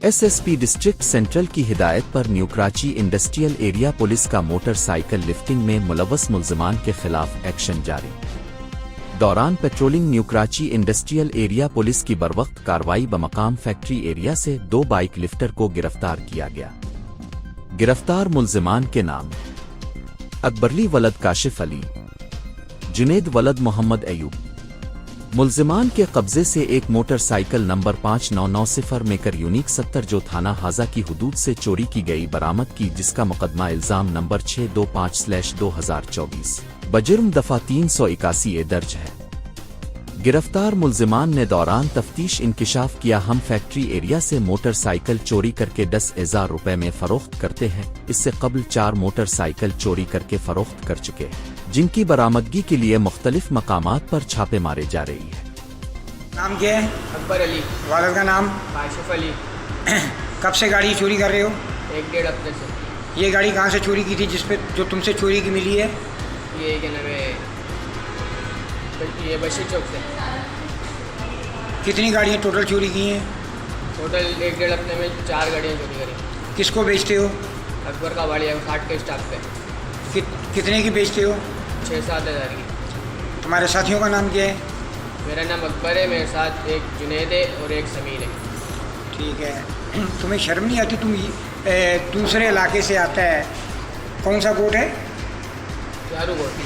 SSP district central की हिदायत पर new Karachi industrial area police का मोटरसाइकिल लिफ्टिंग में मुलव्वस मुल्ज़िमान के खिलाफ एक्शन जारी। दौरान patrolling new Karachi industrial area police की बरवक्त कार्रवाई बमकाम फैक्ट्री एरिया से 2 बाइक लिफ्टर को गिरफ्तार किया गया। गिरफ्तार मुल्ज़िमान के नाम अकबरली वलद काशिफ अली, जुनेद वलद मोहम्मद अयूब। मुल्ज़िमान के कब्जे से एक मोटरसाइकिल नंबर 5990 मेकर यूनिक 70 जो थाना हाजा की हुदूद से चोरी की गई बरामद की, जिसका मुकदमा इल्ज़ाम नंबर 625/2024 बजुर्म दफ़ा 381 दर्ज है। गिरफ्तार मुल्ज़िमान ने दौरान तफ्तीश इंकिशाफ किया हम फैक्ट्री एरिया से मोटरसाइकिल चोरी करके 10,000 रुपये में फ़रोख्त करते हैं। इससे कबल 4 मोटरसाइकिल चोरी करके फ़रोख्त कर चुके हैं, जिनकी बरामदगी के लिए मुख्तलिफ मकामात पर छापे मारे जा रही है। नाम क्या है? अकबर अली। वालिद का नाम? काशिफ अली। कब से गाड़ी चोरी कर रहे हो? 1-1.5 हफ्ते से। ये गाड़ी कहाँ से चोरी की थी जो तुमसे चोरी की मिली है? ये क्या नाम है, ये बशीर चौक से। कितनी गाड़ियाँ टोटल चोरी की हैं? टोटल 1-1.5 हफ्ते में 4 गाड़ियाँ चोरी करी। किसको बेचते हो? अकबर का वाड़ी है 60 के स्टाफ पे। कितने की बेचते हो? 6-7 हज़ार की। तुम्हारे साथियों का नाम क्या है? मेरा नाम अकबर है, मेरे साथ एक जुनेद है और एक समीर है। ठीक है। तुम्हें शर्म नहीं आती? तुम दूसरे इलाके से आता है, कौन सा कोट है?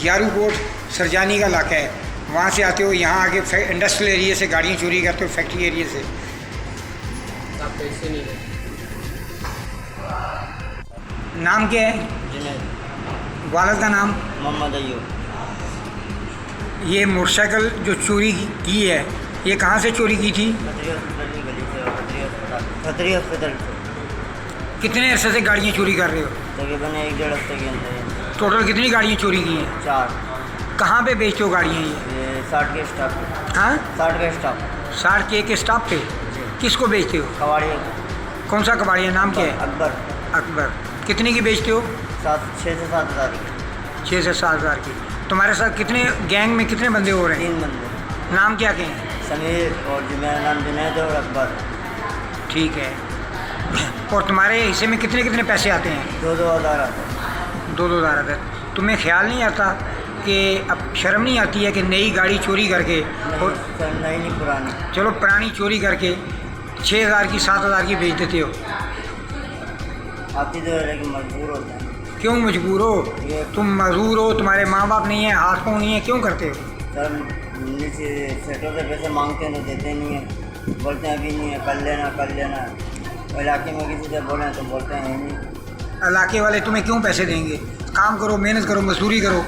यारू कोट सरजानी का इलाका है, वहाँ से आते हो, यहाँ आके इंडस्ट्रियल एरिया से गाड़ियाँ चोरी करते हो, फैक्ट्री एरिया से। आप पैसे नहीं है। नाम क्या है? जुनेद। वालिद का नाम? मोहम्मद अयूब। ये मोटरसाइकिल जो चोरी की है, ये कहाँ से चोरी की थी? खतरी हॉस्पिटल से। कितने अरसे से गाड़ियाँ चोरी कर रहे हो? तकरीबन 1-1.5 हफ्ते के अंदर। टोटल कितनी गाड़ियाँ चोरी की हैं? 4। कहाँ पे बेचते हो गाड़ियाँ ये? 60 के स्टाफ पे। हाँ, 60 के स्टाफ। 60 के एक स्टाफ पे। किसको बेचते हो? कबाड़ी। कौन सा कबाड़िया? नाम क्या है? अकबर। अकबर। कितने की बेचते हो? 6 से 7 हज़ार की। 6 से 7 हज़ार की। तुम्हारे साथ कितने गैंग में कितने बंदे हो रहे हैं? 3 बंदे। नाम क्या क्या हैं? समीर और मेरा नाम जुनेद और अकबर। ठीक है। और तुम्हारे हिस्से में कितने कितने पैसे आते हैं? 2-2 हज़ार आते हैं। 2-2 हज़ार आते हैं। तुम्हें ख्याल नहीं आता कि अब शर्म नहीं आती है कि नई गाड़ी चोरी करके और नहीं पुरानी, चलो पुरानी चोरी करके 6,000 की 7,000 की बेच देते हो? आती तो है लेकिन मजबूर होते हैं। क्यों मजबूर हो? तुम मजबूर हो, तुम्हारे माँ बाप नहीं है, हाथ पाँव नहीं है, क्यों करते हो? सर नीचे सेठों से पैसे मांगते हैं तो देते नहीं है, बोलते हैं अभी नहीं है, कर लेना कर लेना। इलाके में किसी से बोलें तो बोलते हैं नहीं। इलाके वाले तुम्हें क्यों पैसे देंगे? काम करो, मेहनत करो, मजदूरी करो।